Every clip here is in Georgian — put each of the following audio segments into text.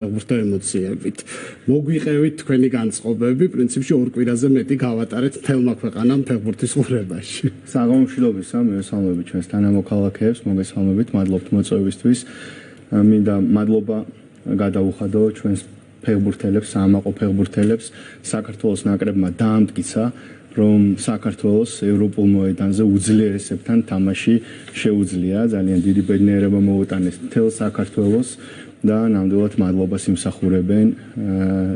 Ბრტო ემოციებით. მოგვიყევით თქვენი განწყობები, პრინციპში ორ კვირაზე მეტი გავატარეთ თელმა ქვეყანამ ფეხბურთის ყურებაში. საღამოშილობისა, მოგესალმებით ჩვენს თანამოქალაქეებს, მოგესალმებით, მადლობთ მოწვევისთვის. მინდა მადლობა გადაუხადო ჩვენს ფეხბურთელებს, საამაყო ფეხბურთელებს, საქართველოს ნაკრებმა დაამტკიცა, რომ საქართველოს ევროპულ მოედანზე უძლიერესებთან თამაში შეუძლია. ძალიან დიდი ბედნიერება მოუტანეს მთელ საქართველოს. და ნამდვილად მადლობას იმსახურებენ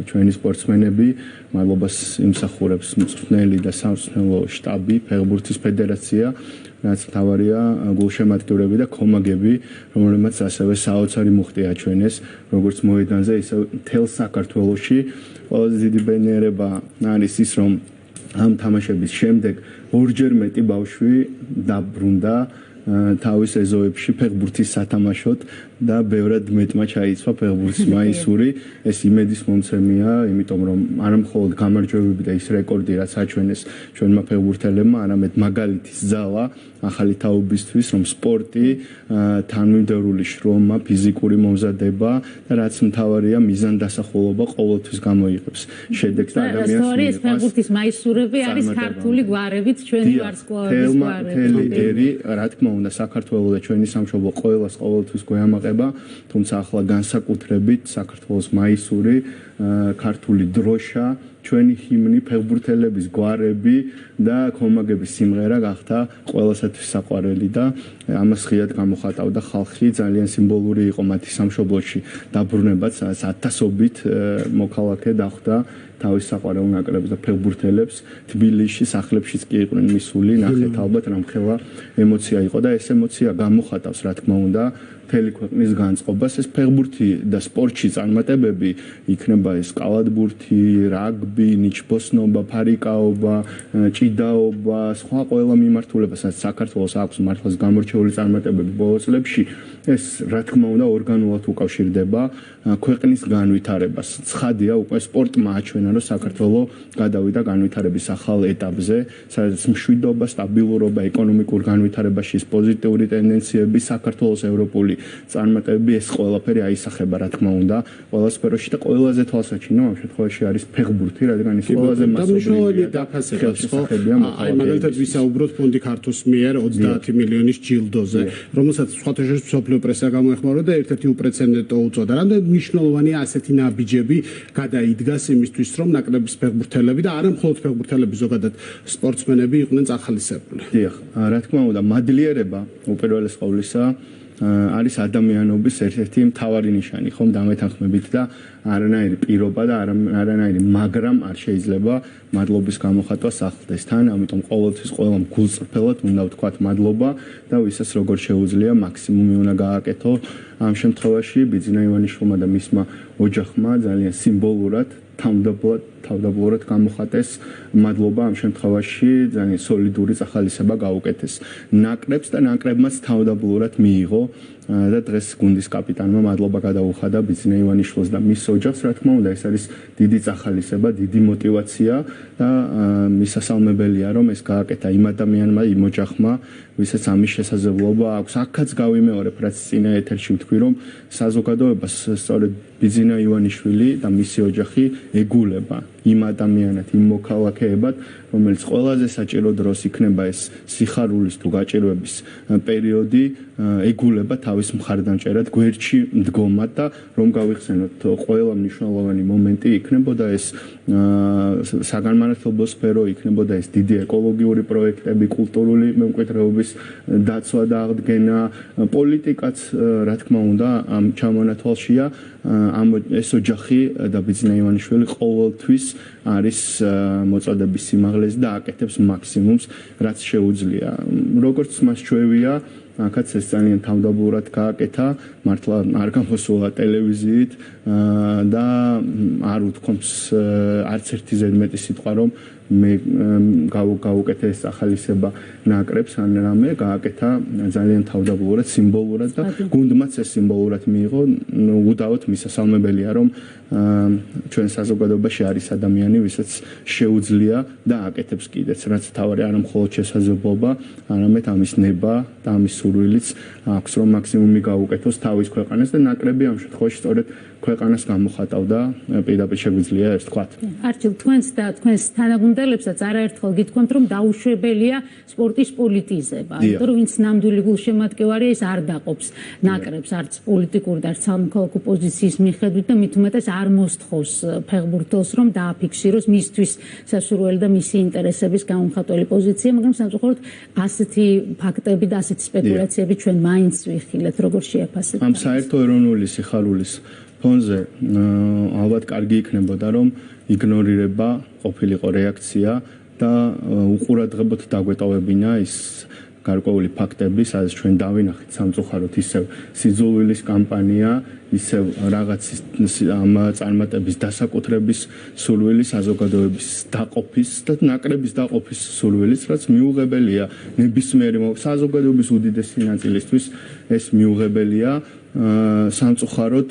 ჩვენი სპორტსმენები, მადლობას იმსახურებს მწვრთნელი და სამწვრთნელო შტაბი, ფეხბურთის ფედერაცია, რაც მთავარია გულშემატკივრები და კომაგები, რომელმაც ასევე საოცარი მუხტი აჩვენეს, როგორც მოედანზე, ისე მთელ საქართველოში. ყველაზე დიდი ბედნიერება არის ის, რომ ამ თამაშების შემდეგ ორჯერ მეტი ბავშვი დაბრუნდა თავის ეზოებში ფეხბურთის სათამაშოდ და ბევრად მეტმა ჩაიცვა ფეხბურთის მაისური. ეს იმედის მომცემია, იმიტომ რომ არა მხოლოდ გამარჯვებები და ის რეკორდი, რაც აჩვენეს ჩვენმა ფეხბურთელებმა, არამედ მაგალითის ძალა ახალი თაობისთვის, რომ სპორტი, თანმიმდევრული შრომა, ფიზიკური მომზადება და რაც მთავარია მიზანდასახულობა ყოველთვის გამოიღებს შედეგს და ადამიანს ეს ფეხბურთის მაისურები არის ქართული გვარებით, ჩვენი ვარსკვლავების გვარები. რა თქმა უნდა, საქართველოს და ჩვენი სამშობლო ყოველას ყოველთვის გვეამაყება, თუმცა ახლა განსაკუთრებით საქართველოს მაისური, ქართული დროშა, ჩვენი ჰიმნი, ფეხბურთელების გვარები და კომაგების სიმღერა გახდა ყველასათვის საყვარელი და ამას ღიად გამოხატავდა ხალხი. ძალიან სიმბოლური იყო მათი სამშობლოში დაბრუნებაც, ათასობით მოქალაქე დახვდა თავის საყვარელ ნაკრებს და ფეხბურთელებს. თბილისში სახლებშიც კი იყვნენ მისული, ნახეთ ალბათ რამხელა ემოცია იყო და ეს ემოცია გამოხატავს, რა თქმა უნდა, მთელი ქვეყნის განწყობას. ეს ფეხბურთი და სპორტში წარმატებები იქნება ეს კალათბურთი, რაგბი, ნიჩბოსნობა, ფარიკაობა, ჭიდაობა, სხვა ყველა მიმართულება, სადაც საქართველოს აქვს მართლაც გამორჩეული წარმატებები ბოლო წლებში. ეს რა თქმა უნდა ორგანულად უკავშირდება ქვეყნის განვითარებას. ცხადია, უკვე სპორტმა აჩვენა, რომ საქართველოს გადავიდა განვითარების ახალ ეტაპზე, სადაც მშვიდობა, სტაბილურობა, ეკონომიკურ განვითარებაში პოზიტიური ტენდენციები, საქართველოს ევროპული წარმატებები, ეს ყველაფერი აისახება, რა თქმა უნდა, ყველა სფეროში და ყველაზე თვალსაჩინო ამ შემთხვევაში არის ფეხბურთი, რადგან ის ყველაზე მასობრივია და ხელშესახებია აი მაგალითად ვისაუბროთ ფონდი ქართოს მიერ 30 მილიონის ჯილდოზე, რომელსაც სხვათა შორის მსოფლიო პრესა გამოეხმაურა და ერთ-ერთი უპრეცედენტო უწოდა. რამდენად მნიშვნელოვანია ასეთი ნაბიჯები გადაიდგას იმისთვის, რომ ნაკრების ფეხბურთელები და არა მხოლოდ ფეხბურთელები, ზოგადად სპორტსმენები იყვნენ წახალისებული. დიახ, რა თქმა უნდა, მადლიერება უპირველეს ყოვლისა არის ადამიანობის ერთ-ერთი მთავარი ნიშანი, ხომ დამეთანხმებით და არანაირი პირობა და არანაირი მაგრამ არ შეიძლება მადლობის გამოხატვა სახლდეს თან, ამიტომ ყოველთვის ყველამ გულწრფელად უნდა ვთქვათ მადლობა და ვისაც როგორ შეუძლია მაქსიმუმი უნდა გააკეთო. ამ შემთხვევაში ბიძინა ივანიშვილმა და მისმა ოჯახმა ძალიან სიმბოლურად თავდაპირველად გამოხატეს მადლობა ამ შემთხვევაში ძალიან სოლიდური წახალისება გაუკეთეს ნაკრებს და ნაკრებმაც თავდაპირველად მიიღო და დღეს გუნდის კაპიტანმა მადლობა გადაუხადა ბიძინა ივანიშვილს და მის ოჯახს. რა თქმა უნდა, ეს არის დიდი წახალისება, დიდი мотиваცია და მისასალმებელია, რომ ეს გააკეთა იმ ადამიანმა, იმ ოჯახმა, ვისაც ამის შესაძლებლობა აქვს. აქაც გავიმეორებ, რაც წინა ეთერში ვთქვი, რომ საზოგადოებას სწორედ ბიძინა ივანიშვილი და მისი ოჯახი ეგულება იმ ადამიანად, იმ მოქალაქეებად, რომელიც ყველაზე საჭირო დროს იქნება ეს სიხარულის თუ გაჭირვების პერიოდი, ეგულება თავის მხარდამჭერად, გვერდში მდგომად და რომ გავიხსენოთ ყველა მნიშვნელოვანი მომენტი იქნებოდა ეს საგანმანათლებლო სფერო, იქნებოდა ეს დიდი ეკოლოგიური პროექტები, კულტურული მემკვიდრეობის დაცვა და აღდგენა, პოლიტიკაც რა თქმა უნდა ამ ჩამონათვალშია. ეს ოჯახი და ბიძინა ივანიშვილი ყოველთვის არის მოწოდების სიმაღლეზე და აკეთებს მაქსიმუმს, რაც შეუძლია. როგორც მას ჩვევია, აქაც ეს ძალიან თავდაპირველად გააკეთა, მართლა არ გამოსულა ტელევიზიით და არ უთქვამს არც ერთი ზედმეტი სიტყვა, რომ მე გავუკეთე ეს ახალისება ნაკრებს ან რამე, გააკეთა ძალიან თავდაპირველად, სიმბოლურად და გუნდმაც ეს სიმბოლურად მიიღო. უდავოდ მისასალმებელია, რომ ჩვენ საზოგადოებაში არის ადამიანი, ვისაც შეუძლია და აკეთებს კიდეც, რაც თავარი არა მხოლოდ შესაძლებლობა, არამედ ამის ნება და ამის სურვილიც აქვს, რომ მაქსიმუმი გაუკეთოს თავის ქვეყანას და ნაკრები ამ შემთხვევაში სწორედ ქვეყანას გამოხატავდა პირდაპირ შეგვიძლია ეს თქვა. არჩილ თქვენს და თქვენს თანაგუნდელებსაც არაერთხელ გითქვამთ რომ დაუშვებელია სპორტის პოლიტიზება. იმიტომ რომ ვინც ნამდვილი გულშემატკივარია ის არ დაყოფს ნაკრებს არც პოლიტიკური და არც სამოქალაქო პოზიციის მიხედვით და მით უმეტეს არ მოსთხოვს ფეხბურთელს რომ დააფიქსიროს მისთვის სასურველი და მისი ინტერესების გამომხატველი პოზიცია, მაგრამ სამწუხაროდ ასეთი ფაქტები და ასეთი სპეკულაციები ჩვენ მაინც ვიხილეთ, როგორ შეაფასებთ. ამ საერთო ეროვნული სიხარულის ფონზე ალბათ კარგი იქნებოდა რომ იგნორირება ყოფილიყო რეაქცია და უყურადღებოდ დაგვეტოვებინა ის გარკვეული ფაქტები, სადაც ჩვენ დავინახეთ სამწუხაროდ ისევ სიძულვილის კამპანია, ისევ რაღაც ამ წარმატების დასაკუთრების სურვილი, საზოგადოების დაყოფის და ნაკრების დაყოფის სურვილიც, რაც მიუღებელია ნებისმიერი საზოგადოების უდიდესი ნაწილისთვის ეს მიუღებელია. სამწუხაროდ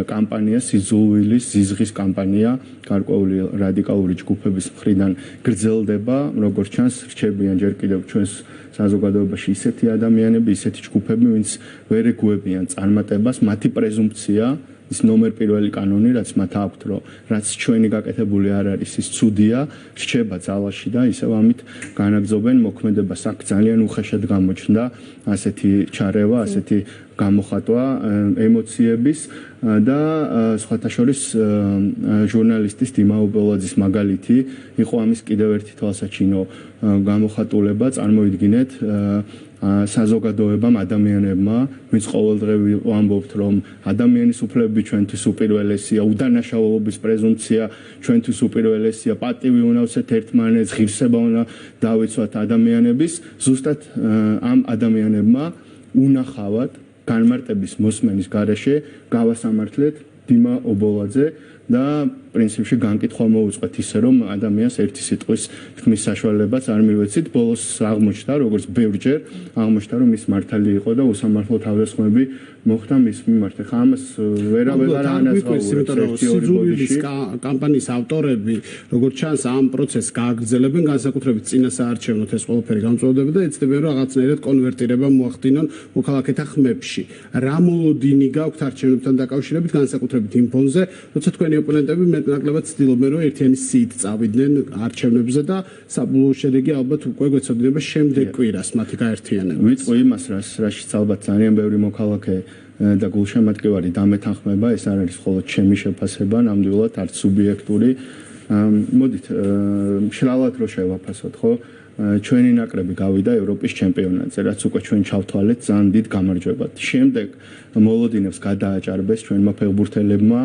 კამპანია სიძულვილის ზიზღის კამპანია გარკვეული რადიკალური ჯგუფების მხრიდან გრძელდება, როგორც ჩანს, რჩებიან ჯერ კიდევ ჩვენს საზოგადოებაში ისეთი ადამიანები, ისეთი ჯგუფები, ვინც ვერ ეგუებიან წარმატებას, მათი პრეზუმპცია, ის ნომერ პირველი კანონი, რაც მათ აქვთ, რომ რაც ჩვენი გაკეთებული არ არის, ის ცუდია, რჩება ძალაში და ისევ ამით განაგზობენ მოქმედებას. აქ ძალიან უხეშად გამოჩნდა ასეთი ჩარევა, ასეთი გამოხატვა ემოციების და სხვათა შორის ჟურნალისტის დიმა უბელაძის მაგალითი იყო ამის კიდევ ერთი თვალსაჩინო გამოხატულება. წარმოიდგინეთ საზოგადოებამ, ადამიანებმა, ვინც ყოველდღე ვამბობთ, რომ ადამიანის უფლებები ჩვენთვის უპირველესია, უდანაშაულობის პრეზუმპცია ჩვენთვის უპირველესია, პატივი უნდა ვცეთ ერთმანეთს, ღირსება უნდა დავიცვათ ადამიანების, ზუსტად ამ ადამიანებმა უნახავად განმარტების მოსმენის გარეშე გავასამართლეთ დიმა ობოლაძე და პრინციპში განკითხვა მოუწყვეთ ისე რომ ადამიანს ერთი სიტყვის თქმის საშუალებაც არ მივეცით. ბოლოს აღმოჩნდა, როგორც ბევრჯერ აღმოჩნდა, რომ ის მართალი იყო და უსამართლო თავდასხმები მოხდა მის მიმართ. ხა ამას ვერავინ არ ანაზღაურებს. სიძულვილის კამპანიის ავტორები, როგორც ჩანს, ამ პროცესს გააგრძელებენ, განსაკუთრებით წინასაარჩევნოთ ეს ყველაფერი გამწვავდება და ეცდებიან რომ რაღაცნაირად კონვერტირება მოახდინონ მოქალაქეთა ხმებში. რა მოლოდინი გაქვთ არჩევნებთან დაკავშირებით, განსაკუთრებით იმ ფონზე, როცა თქვენი ოპონენტები მეტნაკლებად ცდილობენ რომ ერთიანი სიით წავიდნენ არჩევნებზე და საბოლოო შედეგი ალბათ უკვე გვეცოდინება შემდეგ კვირას მათი გაერთიანება. ვიწყო იმას, რაშიც ალბათ ძალიან ბევრი მოქალაქე და გულშემატკივარი დამეთანხმება, ეს არ არის მხოლოდ ჩემი შეფასება, ნამდვილად არც სუბიექტური. მოდით შრალად რო შევაფასოთ, ხო? ჩვენი ნაკრები გავიდა ევროპის ჩემპიონატზე, რაც უკვე ჩვენ ჩავთვალეთ ძალიან დიდ გამარჯვებად. შემდეგ მოლოდინებს გადააჭარბეს ჩვენმა ფეხბურთელებმა,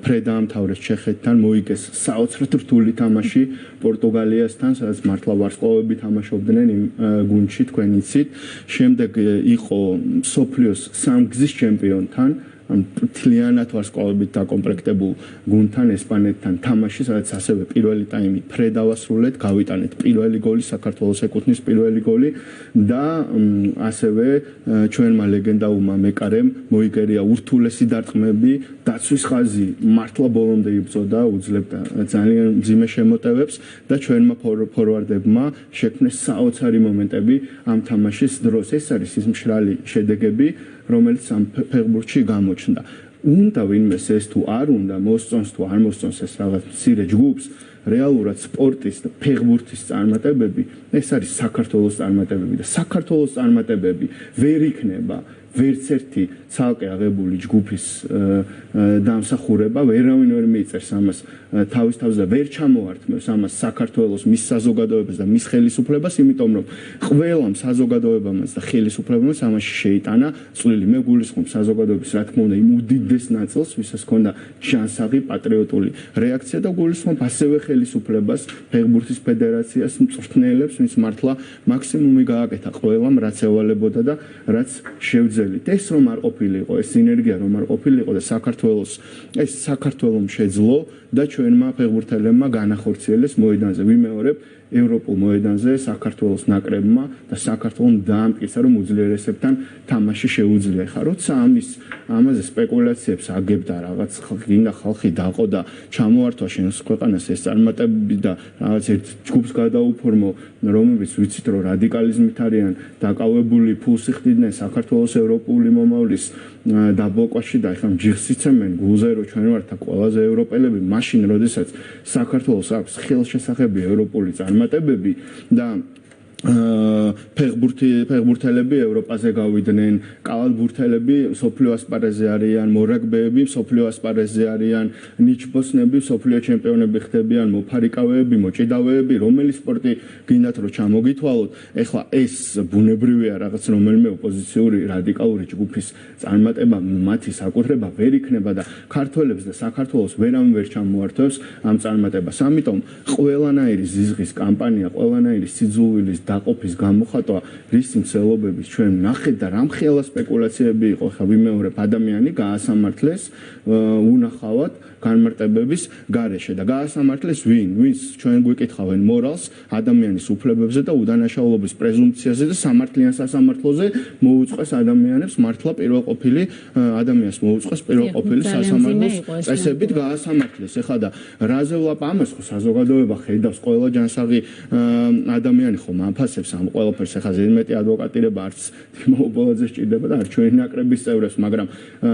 ფრედაამთავრეს ჩეხეთთან, მოიგეს საოცრად რთული თამაში პორტუგალიასთან, სადაც მართლა ვარსკვლავები თამაშობდნენ იმ გუნდში, თქვენ იცით. შემდეგ იყო მსოფლიოს სამგზის ჩემპიონთან, მთლიანად ვარსკვლავებით დაკომპლექტებულ გუნდთან, ესპანეთთან თამაში, სადაც ასევე პირველი ტაიმი ფრედ ავასრულეთ, გავიტანეთ პირველი გოლი, საქართველოს ეკუთვნის პირველი გოლი და ასევე ჩვენმა ლეგენდალურმა მეკარემ მოიგერია ურთულესი დარტყმები, დაცვის ხაზი მართლა ბოლომდე იბრძოდა, უძლებდა ძალიან მძიმე შემოტევებს და ჩვენმა ფორვარდებმა შექმნეს საოცარი მომენტები ამ თამაშის დროს. ეს არის ის მშრალი შედეგები, რომელიც ამ ფეხბურთში გამოჩნდა. უნდა ვინმეს ეს თუ არ უნდა, მოსწონს თუ არ მოსწონს ეს რაღაც მცირე ჯგუფს, რეალურად სპორტის და ფეხბურთის წარმატებები, ეს არის საქართველოს წარმატებები და საქართველოს წარმატებები ვერ იქნება ვერც ერთი ცალკე აღებული ჯგუფის დამსახურება, ვერავინ ვერ მიიწევს ამას თავის თავზე და ვერ ჩამოართმევს ამას საქართველოს მის საზოგადოებას და მის ხელისუფლებას, იმიტომ რომ ყველამ საზოგადოებამაც და ხელისუფლებამაც ამაში შეიტანა წვლილი. მე გულისხმობ საზოგადოების, რა თქმა უნდა, იმ უდიდეს ნაწილს, ვისაც ჰქონდა ჯანსაღი პატრიოტული რეაქცია და გულისხმობ ასევე ხელისუფლებას, ფეხბურთის ფედერაციას, მწვრთნელებს, ვინც მართლა მაქსიმუმი გააკეთა ყველამ, რაც ევალებოდა და რაც შევძელდა. ეს რომ არ ყოფილიყო, ეს სინერგია რომ არ ყოფილიყო და საქართველოს შეძლო და ჩვენმა ფეხბურთელებმა განახორციელეს მოედანზე. ვიმეორებ, ევროპულ მოედანზე საქართველოს ნაკრებმა და საქართველოს დაამტკიცა, რომ უძლიერესებთან თამაში შეუძლია. ხა როცა ამაზე სპეკულაციებს აგებდა რაღაც გინდა ხალხი დაყო და ჩამოართვა შენს ქვეყანას ეს წარმატებები და რაღაც ერთ ჯგუფს გადაუფორმო, რომლებიც ვიცით რომ რადიკალიზმით არიან დაკავებული, ფულს იხდიდნენ საქართველოს ევროპული მომავლის დაბლოკვაში და ეხლა ჯიხს იცემენ გულზე რომ ჩვენ ვართ ყველაზე ევროპელები, მაშინ როდესაც საქართველოს აქვს ხელშესახები ევროპული წარმატებები და ფეხბურთელები ევროპაზე გავიდნენ, კალათბურთელები სოფლიო ასპარეზზე არიან, მორაგბეები სოფლიო ასპარეზზე არიან, ნიჩბოსნები სოფლიო ჩემპიონები ხდებიან, მოფარიკავეები, მოჭიდავეები, რომელი სპორტი გინდათ რომ ჩამოგითვალოთ. ეხლა ეს ბუნებრივია რაღაც რომელიმე ოპოზიციური რადიკალური ჯგუფის წარმატება, მათი საკუთრება ვერ იქნება და ქართველებს და საქართველოს ვერავინ ვერ ჩამოართვევს ამ წარმატებას. ამიტომ ყველანაირი ზიზღის კამპანია, ყველანაირი სიძულვილის დაყოფის გამოხატვა რისი მცდელობების ჩვენ ნახეთ და რამხელა სპეკულაციები იყო ხა ვიმეორებ ადამიანი გაასამართლეს უნახავად განმარტებების გარეშე და გაასამართლეს ვინც ჩვენ გვიკითხავენ მორალს ადამიანის უფლებებზე და უდანაშაულობის პრეზუმპციაზე და სამართლიან სასამართლოზე მოუწყეს ადამიანებს მართლა პირველყოფილი ადამიანს მოუწყეს პირველყოფილი სასამართლოს წესებით გაასამართლეს. ეხლა და რაზე ვლაპარაკობ ამას ხო საზოგადოება ხედავს ყველა ჯანსაღი ადამიანი ხომ აფასებს ამ ყველაფერს. ეხლა ზედმეტი ადვოკატირება არც დიმაუბოლაძეს ჭირდება და არც ჩვენი ნაკრების წევრებს, მაგრამ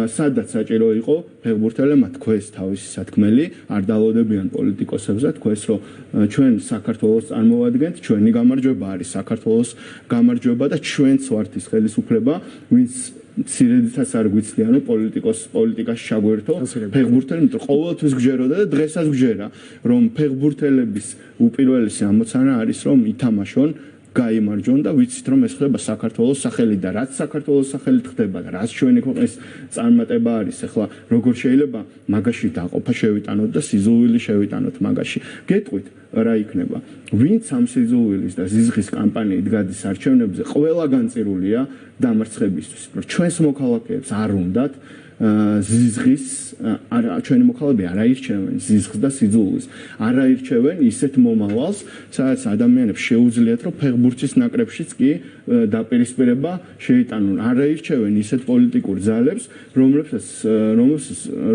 სადაც საჭირო იყო ფეხბურთელებმა თქვეს თავისი სათქმელი, არ დალოდებიან პოლიტიკოსებზე, თქვეს რომ ჩვენ საქართველოს წარმოვადგენთ, ჩვენი გამარჯვება არის საქართველოს გამარჯვება და ჩვენც ვართ ის ხელისუფლება, ვინც სირედითაც არ გვიცდიან რომ პოლიტიკაში ჩაგვერთო ფეხბურთელი, იმიტომ ყოველთვის გჯეროდა და დღესაც გჯერა, რომ ფეხბურთელების უპირველესი ამოცანა არის რომ ითამაშონ, გაიმარჯვონ და ვიცით რომ ეს ხდება საქართველოს სახელით და რაც საქართველოს სახელით ხდება და რაც ჩვენი ქვეყნის წარმატება არის. ეხლა როგორ შეიძლება მაგაში დაყოფა შევიტანოთ და სიზულვილი შევიტანოთ მაგაში. გეტყვით რა იქნება. ვინც ამ სიზულვილის და ზიზღის კამპანიით გადის არჩევნებზე, ყველა განწირულია დამარცხებისთვის. ჩვენს მოქალაქეებს არ უნდათ ზიზღის ჩვენი მოქალაქეები არ აირჩევენ ზიზღს და სიძულვილს. არ აირჩევენ ისეთ მომავალს, სადაც ადამიანებს შეუძლიათ რომ ფეხბურთის ნაკრებშიც კი დაპირისპირება შეიტანონ. არ აირჩევენ ისეთ პოლიტიკურ ძალებს,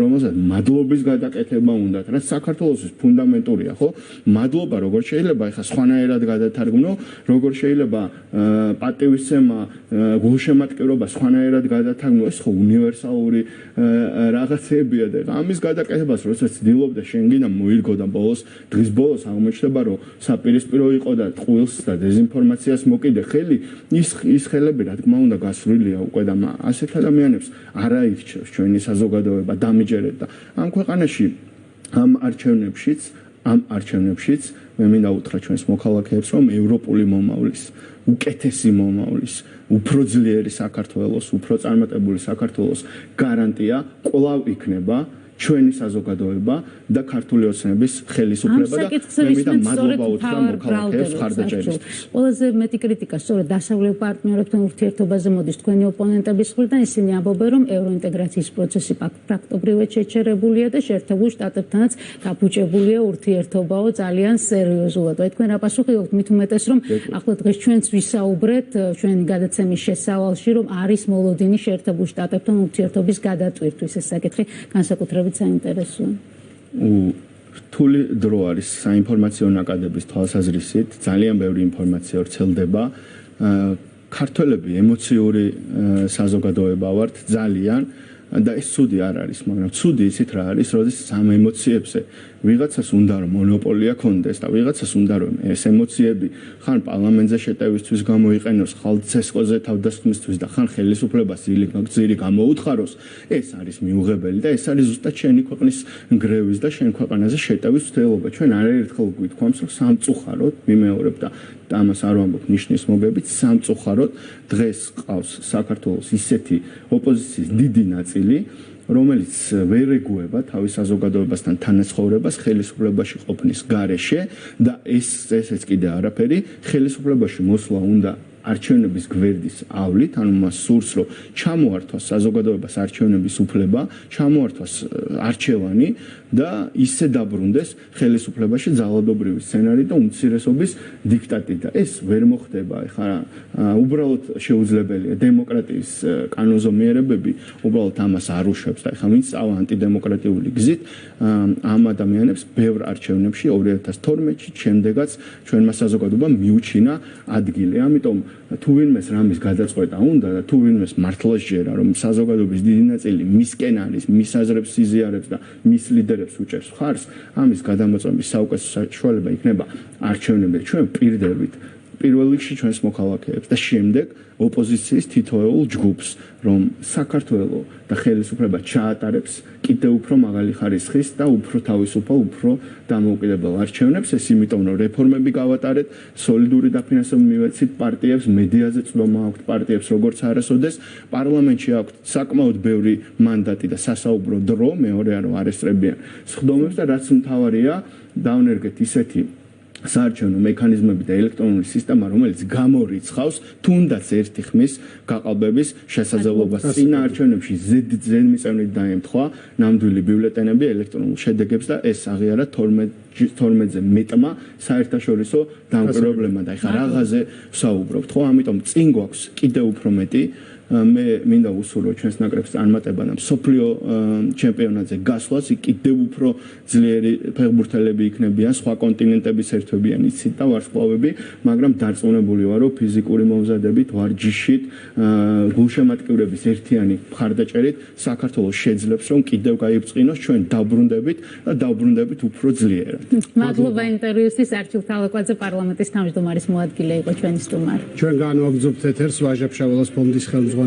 რომელსაც მადლობის გადაკეთება უნდათ, რაც საქართველოსთვის ფუნდამენტურია, ხო? მადლობა როგორ შეიძლება ეხა სხვანაირად გადათარგმნო, როგორ შეიძლება პატივისცემა, გულშემატკივრობა სხვანაირად გადათარგმნო, ეს ხო უნივერსალური რაღაცებია და ამის გადაკეთებას როდესაც ცდილობდა შენ გინდა მოიგო და დღის ბოლოს აღმოჩნდება რომ საპირისპირო იყო და ტყუილს და დეзинფორმაციას მოკიდე ხელი ის ხელები რა თქმა უნდა გასვლილია უკვე და ასეთ ადამიანებს არ აირჩევს ჩვენი საზოგადოება დამიჯერეთ და ამ ქვეყანაში ამ არჩევნებშიც მე მინდა უთხრა ჩვენს მოქალაქეებს რომ ევროპული მომავლის უკეთესი მომავლის უფრო ძლიერი საქართველოს, უფრო წარმატებული საქართველოს გარანტია კვლავ იქნება ჩვენი საზოგადოება და ქართული ოცნების ხელისუფლება და მე მინდა მადლობა უთხრა მოქალაქეებს ხარდაჭერისთვის. ყველაზე მეტი კრიტიკა სწორედ დასავლელ პარტნიორებთან ურთიერთობაზე მოდის თქვენი ოპონენტების მხრიდან. ისინი ამბობენ რომ ევროინტეგრაციის პროცესი პრაქტიკულად შეჩერებულია და შეერთებულ შტატებთანაც დაფუჭებულია ურთიერთობაო ძალიან სერიოზულად. თქვენ რა პასუხი გაქვთ მით უმეტეს რომ ახლა დღეს ჩვენც ვისაუბრეთ ჩვენი გადაცემის შესავალში რომ არის მოლოდინი შეერთებულ შტატებთან ურთიერთობის გადატვირთვის. ეს საკითხი განსაკუთრებით საინტერესოა. რთული დრო არის საინფორმაციო ნაკადების თვალსაზრისით, ძალიან ბევრი ინფორმაცია ვრცელდება. ქართველები ემოციური საზოგადოება ვართ ძალიან და ეს ცუდი არ არის, მაგრამ ცუდი ისიც რა არის, როდესაც ამ ემოციებზე ვიღაცას უნდა რომ მონოპოლია კონდეს და ვიღაცას უნდა რომ ეს ემოციები ხან პარლამენტზე შეტევისთვის გამოიყენოს, ხალ ცესკოზე თავდასხმისთვის და ხან ხელისუფლებას ძირი გამოუთხაროს, ეს არის მიუღებელი და ეს არის ზუსტად შენი ქვეყნის გრევის და შენ ქვეყანაზე შეტევის ცდელობა. ჩვენ არაერთხელ გვითქვამს რომ სამწუხაროდ ვიმეორებ და ამას არ ვამბობ ნიშნის მოგებით, სამწუხაროდ დღეს ყავს საქართველოს ისეთი ოპოზიციის დიდი ნაწილი, რომელიც ვერ ეგუება თავის საზოგადოებასთან თანაცხოვრებას ხელისუფლებაში ყოფნის გარეშე და ესეც კიდე არაფერი, ხელისუფლებაში მოსვლა უნდა არჩევნების გვერდის ავლით, ანუ მას სურს, რომ ჩამოართვას საზოგადოებას არჩევნების უფლება, ჩამოართვას არჩევანი და ისე დაბრუნდეს ხელისუფლებაში ძალადობრივი სცენარი და უმცირესობის დიქტატი და ეს ვერ მოხდება. ეხლა უბრალოდ შეუძლებელია დემოკრატიის კანონზომიერებები უბრალოდ ამას არ უშვებს და ეხლა ვინც წავა ანტიდემოკრატიული გზით ამ ადამიანებს ბევრ არჩევნებში 2012-ში შემდეგაც ჩვენმა საზოგადოებამ მიუჩინა ადგილი. ამიტომ თუ ვინმეს რამის გადაწყვეტა უნდა და თუ ვინმეს მართლა შეერა რომ საზოგადოების დიდი ნაწილი მისკენ არის, მის აზრებს იზიარებს და მის ლიდერებს უჭერს მხარს, ამის გადამოწმების საუკეთესო საშუალება იქნება არჩევნები. ჩვენ პირდებით პირველ რიგში ჩვენს მოქალაქეებს და შემდეგ ოპოზიციის თითოეულ ჯგუფს, რომ საქართველო და ხელისუფლება ჩაატარებს კიდევ უფრო მაღალი ხარისხის და უფრო თავისუფალ, უფრო დამოუკიდებელ არჩევნებს. ეს იმიტომ, რომ რეფორმები გავატარეთ, სოლიდური დაფინანსება მივეცით პარტიებს, მედიაზე წვდომა აქვთ პარტიებს, როგორც არასოდეს პარლამენტში აქვთ საკმაოდ ბევრი მანდატი და სასაუბრო დრო, მეორეა რომ არ ესწრებიან სხდომებს და რაც მთავარია, დავნერგეთ ისეთი საარჩევნო მექანიზმები და ელექტრონული სისტემა, რომელიც გამორიცხავს თუნდაც ერთი ხმის გაყალბების შესაძლებლობას. წინა არჩევნებში ზედმიწევნით დაემთხვა ნამდვილი ბიულეტენები ელექტრონულ შედეგებს და ეს აღიარა 12-ზე მეტმა საერთაშორისო დამკვირვებლებმა და ეხლა რაღაცზე ვსაუბრობთ, ხო? ამიტომ წინ გვაქვს კიდევ უფრო მეტი მე მინდა უსურვო ჩვენს ნაკრებს წარმატება და მსოფლიო ჩემპიონატზე გასვლას კიდევ უფრო ძლიერი ფეხბურთელები იქნებიან, სხვა კონტინენტების ერთვებიან იცით და ვარსკვლავები, მაგრამ დარწმუნებული ვარ, რომ ფიზიკური მომზადებით, ვარჯიშით, გულშემატკივრების ერთიანი მხარდაჭერით საქართველოს შეძლებს რომ კიდევ გაიბწყინოს ჩვენ დაბრუნდებით და დაბრუნდებით უფრო ძლიერად. მადლობა ინტერვიუსთვის. არჩილ თალაკვაძე პარლამენტის თავმჯდომარის მოადგილე იყო ჩვენი სტუმარი. ჩვენ განვაგრძობთ ეთერს ვაჟა-ფშაველას ფონდის ხელმძღვანელი